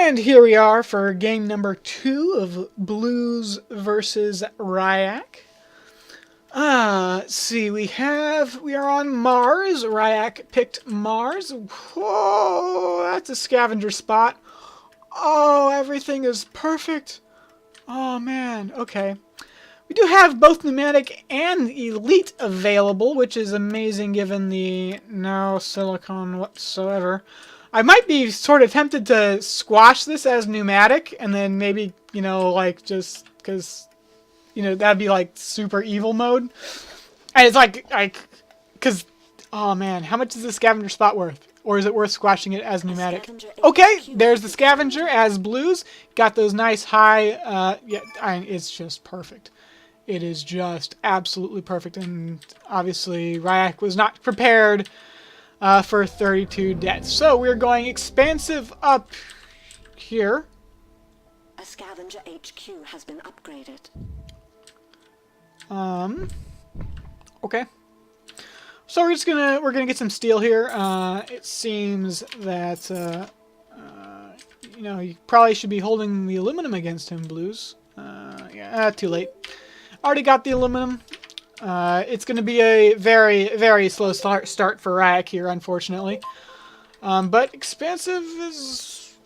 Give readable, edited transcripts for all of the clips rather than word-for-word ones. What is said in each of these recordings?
And here we are for game number 2 of Blues versus Ryak. Let's see, we are on Mars. Ryak picked Mars. Whoa, that's a scavenger spot. Oh, everything is perfect. Oh man, okay. We do have both pneumatic and elite available, which is amazing given the no silicone whatsoever. I might be sort of tempted to squash this as pneumatic, and then maybe, you know, like, just because, you know, that'd be, like, super evil mode. And it's like, because, oh man, how much is the scavenger spot worth? Or is it worth squashing it as pneumatic? Okay, there's the scavenger as Blues. Got those nice high, it's just perfect. It is just absolutely perfect, and obviously Ryak was not prepared for 32 deaths. So we're going expansive up here. A scavenger HQ has been upgraded. Okay. So we're gonna get some steel here. It seems that you know, you probably should be holding the aluminum against him, Blues. Yeah, too late. Already got the aluminum. It's going to be a very, very slow start for Ryak here, unfortunately. But expansive is...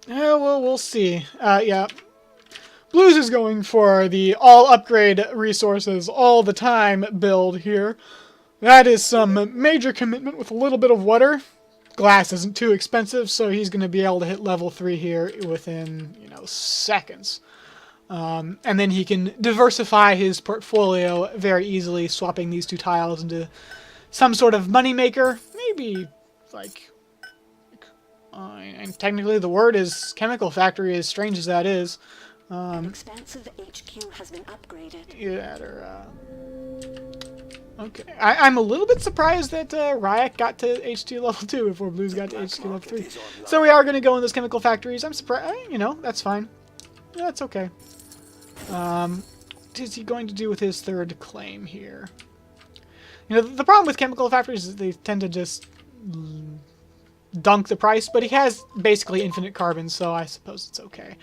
yeah, well, we'll see. Yeah. Blues is going for the all-upgrade resources all the time build here. That is some major commitment with a little bit of water. Glass isn't too expensive, so he's going to be able to hit level 3 here within, you know, seconds. And then he can diversify his portfolio very easily, swapping these two tiles into some sort of moneymaker. Maybe, like, and technically the word is chemical factory, as strange as that is. An expansive HQ has been upgraded. Yeah, okay. I'm a little bit surprised that Ryak got to HQ level 2 before Blues got to HQ level 3. So we are going to go in those chemical factories. I'm surprised, you know, that's fine. Yeah, that's okay. What is he going to do with his third claim here? You know, the problem with chemical factories is they tend to just dunk the price, but he has basically infinite carbon, so I suppose it's okay.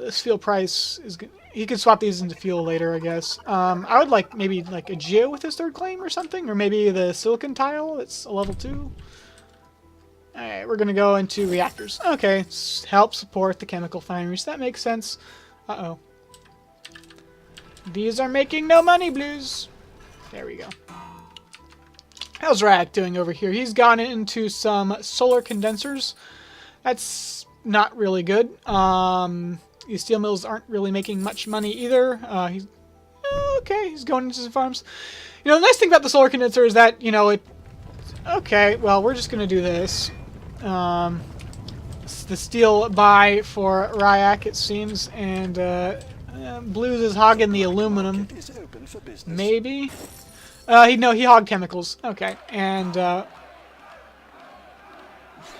This fuel price is good. He can swap these into fuel later, I guess. I would like maybe like a geo with his third claim or something, or maybe the silicon tile. It's a level 2. Alright, we're gonna go into reactors. Okay, help support the chemical fineries. That makes sense. Uh-oh. These are making no money, Blues. There we go. How's Ryak doing over here? He's gone into some solar condensers. That's not really good. These steel mills aren't really making much money either. He's okay. He's going into some farms. You know, the nice thing about the solar condenser is that, you know, it... okay, well, we're just going to do this. It's the steel buy for Ryak, it seems, and Blues is hogging the aluminum. Maybe? He hogged chemicals. Okay, and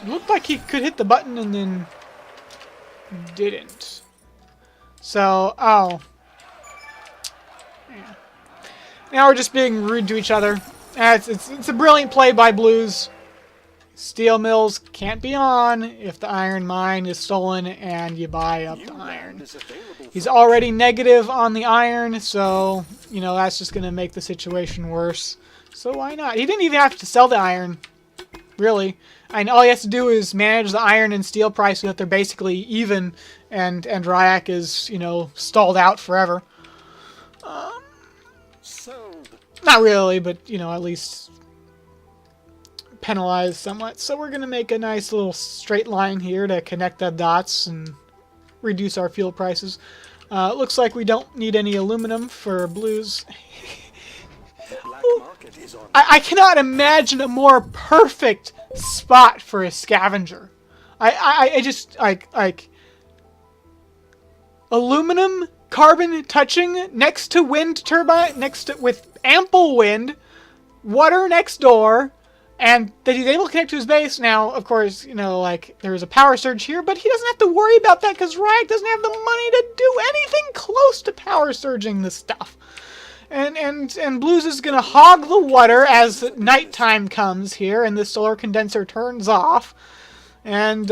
looked like he could hit the button and then didn't. So, oh. Yeah. Now we're just being rude to each other. It's a brilliant play by Blues. Steel mills can't be on if the iron mine is stolen and you buy up the iron. He's already negative on the iron, so, you know, that's just going to make the situation worse. So why not? He didn't even have to sell the iron, really. And all he has to do is manage the iron and steel price so that they're basically even, and Ryak is, you know, stalled out forever. Not really, but, you know, at least penalized somewhat. So we're going to make a nice little straight line here to connect the dots and reduce our fuel prices. Looks like we don't need any aluminum for Blues. I cannot imagine a more perfect spot for a scavenger. I just, like, aluminum, carbon touching, next to wind turbine, with ample wind, water next door, and that he's able to connect to his base. Now, of course, you know, like, there's a power surge here, but he doesn't have to worry about that because Ryak doesn't have the money to do anything close to power surging this stuff. And Blues is going to hog the water as nighttime comes here, and the solar condenser turns off. And,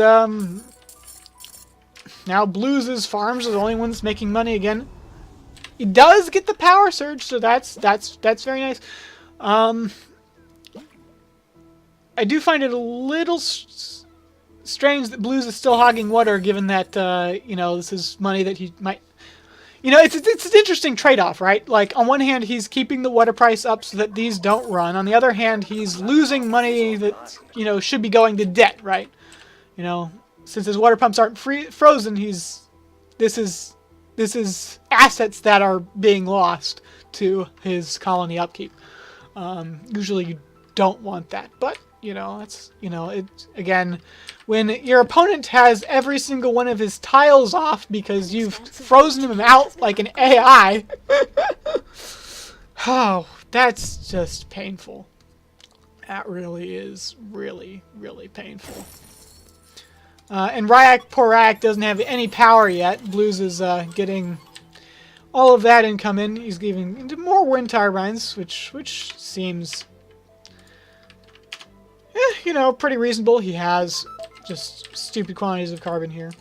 now Blues' farms are the only ones making money again. He does get the power surge, so that's very nice. I do find it a little strange that Blues is still hogging water, given that you know, this is money that he might. You know, it's an interesting trade-off, right? Like, on one hand, he's keeping the water price up so that these don't run. On the other hand, he's losing money that, you know, should be going to debt, right? You know, since his water pumps aren't frozen, this is assets that are being lost to his colony upkeep. Usually you don't want that, but, you know, that's, you know, it, again, when your opponent has every single one of his tiles off because you've frozen him out like an AI, oh, that's just painful. That really is really, really painful. And Ryak, poor Ryak, doesn't have any power yet. Blues is getting all of that income in. He's giving into more wind turbines, which seems, you know, pretty reasonable. He has just stupid quantities of carbon here.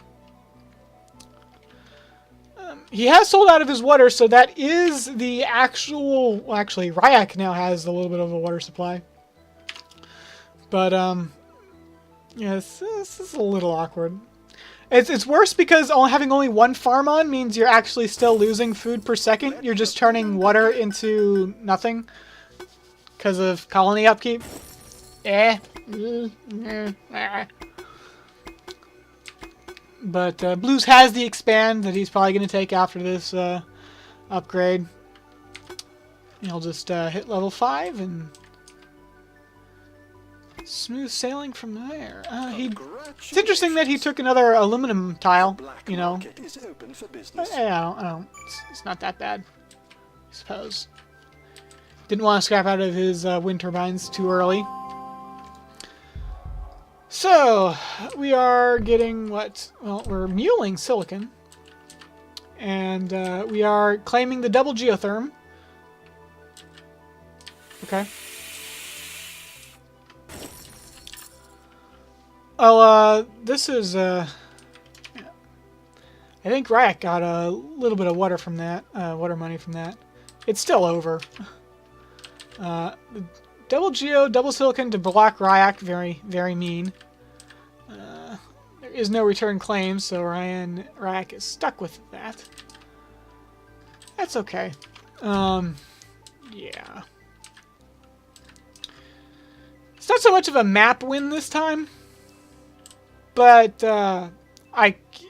He has sold out of his water, so that is the actual... Well, actually, Ryak now has a little bit of a water supply. But, yes, this is a little awkward. It's worse because having only one farm on means you're actually still losing food per second. You're just turning water into nothing because of colony upkeep. But Blues has the expand that he's probably going to take after this upgrade. He'll just hit level 5 and smooth sailing from there. It's interesting that he took another aluminum tile, you know. It's not that bad, I suppose. Didn't want to scrap out of his wind turbines too early. So, we are getting what? Well, we're muling silicon. And we are claiming the double geotherm. Okay. Oh, this is, yeah. I think Ryak got a little bit of water from that, water money from that. It's still over. Double Geo, double Silicon to block Ryak, very, very mean. There is no return claim, so Ryak is stuck with that. That's okay. Yeah. It's not so much of a map win this time, but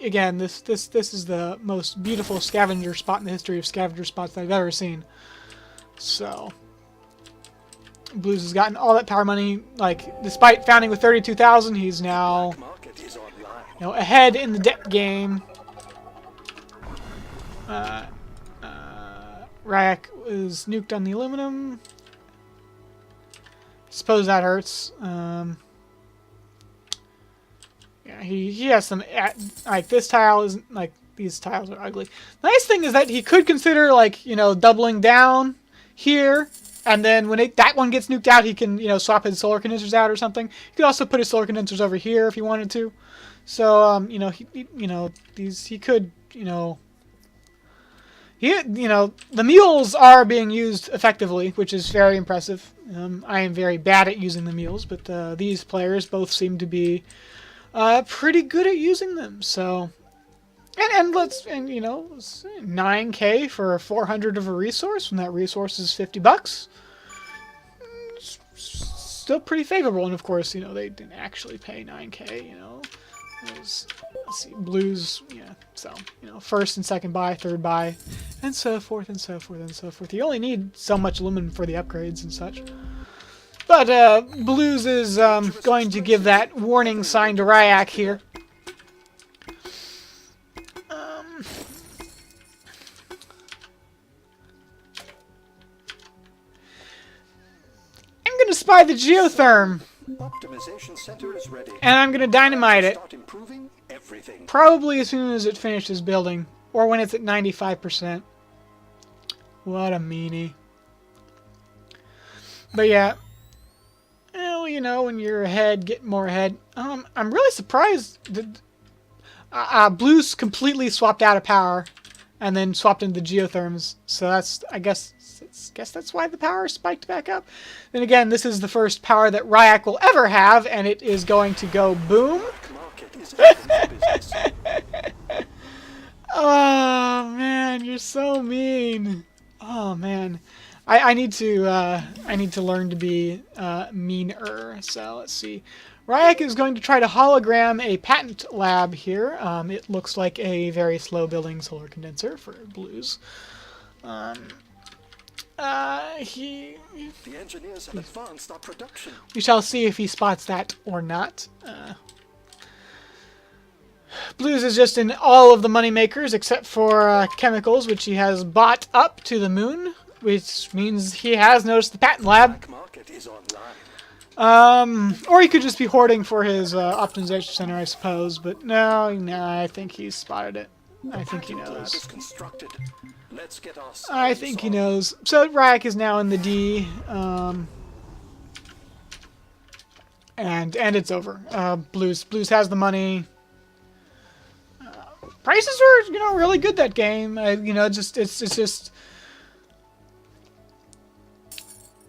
again, this is the most beautiful scavenger spot in the history of scavenger spots that I've ever seen. So, Blues has gotten all that power money. Like, despite founding with 32,000, he's now, you know, ahead in the debt game. Ryak is nuked on the aluminum. Suppose that hurts. Yeah, he has some, like, this tile isn't, like, these tiles are ugly. The nice thing is that he could consider, like, you know, doubling down here, and then when that one gets nuked out, he can, you know, swap his solar condensers out or something. He could also put his solar condensers over here if he wanted to. So, you know, he could, you know, the mules are being used effectively, which is very impressive. I am very bad at using the mules, but these players both seem to be pretty good at using them. So, and you know, 9K for 400 of a resource when that resource is $50. Still pretty favorable, and of course, you know, they didn't actually pay 9K. You know, let's see, Blues, yeah. So, you know, first and second buy, third buy, and so forth and so forth and so forth. You only need so much aluminum for the upgrades and such. But Blues is going to give that warning sign to Ryak here. I'm going to spy the geotherm. Optimization center is ready. And I'm going to dynamite it. Start improving everything. Probably as soon as it finishes building. Or when it's at 95%. What a meanie. But yeah. Well, you know, when you're ahead, getting more ahead. I'm really surprised that Blue's completely swapped out of power, and then swapped into geotherms. So that's, I guess that's why the power spiked back up. Then again, this is the first power that Ryak will ever have, and it is going to go boom. Market is open for business. Oh man, you're so mean. Oh man, I need to learn to be meaner. So let's see. Ryak is going to try to hologram a patent lab here. It looks like a very slow building solar condenser for blues. The engineers have advanced our production. We shall see if he spots that or not. Blues is just in all of the money makers except for chemicals, which he has bought up to the moon, which means he has noticed the patent lab. Black market is online. Or he could just be hoarding for his optimization center, I suppose. But no, I think he's spotted it. I think he Lab is knows. constructed. Let's get our I science think he on. knows. So Ryak is now in the D, and it's over. Blues has the money. Prices are really good that game. It's just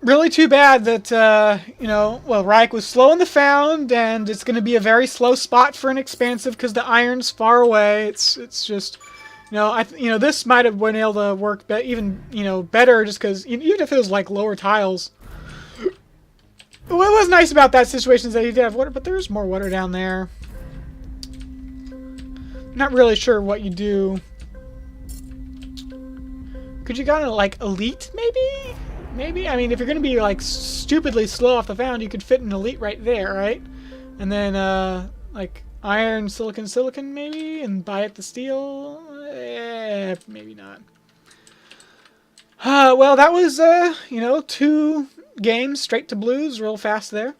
really too bad that Ryak was slow in the found, and it's going to be a very slow spot for an expansive because the iron's far away. It's just this might have been able to work even better just because even if it was like lower tiles. What was nice about that situation is that he did have water, but there's more water down there. Not really sure what you do. Could you go to like elite maybe? Maybe? I mean, if you're going to be like stupidly slow off the found, you could fit an elite right there, right? And then like iron, silicon maybe, and buy up the steel. Maybe not. Well, that was 2 games straight to blues real fast there.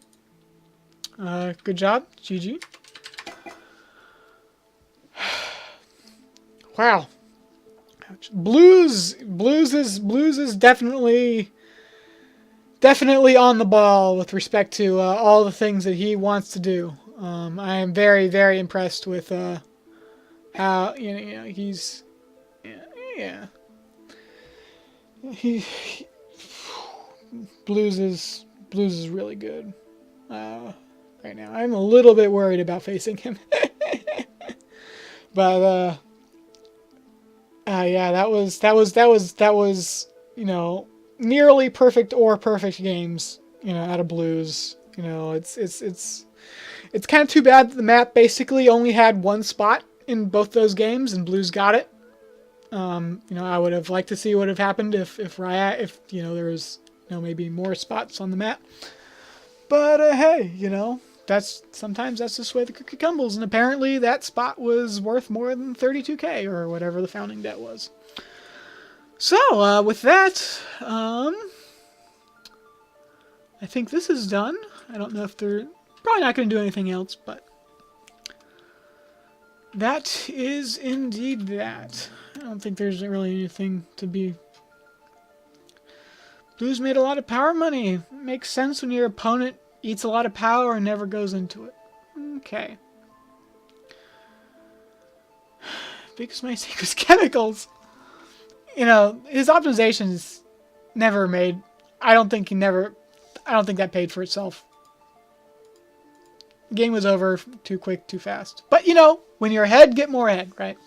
Good job. GG. Wow. Blues is definitely on the ball with respect to all the things that he wants to do. I am very, very impressed with how he's Blues is really good right now. I'm a little bit worried about facing him, but yeah, that was nearly perfect or perfect games out of blues. It's kind of too bad that the map basically only had one spot in both those games and blues got it. I would have liked to see what would have happened if there was maybe more spots on the map. But hey, sometimes that's just the way the cookie crumbles, and apparently that spot was worth more than 32k or whatever the founding debt was. So with that, I think this is done. I don't know if they're probably not going to do anything else, but that is indeed that. I don't think there's really anything to be. Blues made a lot of power money. Makes sense when your opponent eats a lot of power and never goes into it. Okay. Biggest mistake was chemicals. His optimizations never made. I don't think that paid for itself. The game was over too quick, too fast. But when you're ahead, get more ahead, right?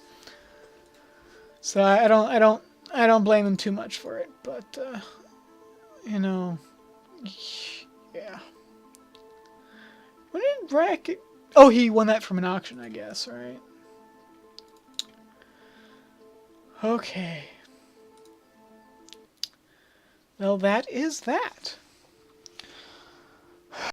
So I don't blame him too much for it. But yeah. When did Ryak? Oh, he won that from an auction, I guess, right? Okay. Well, that is that.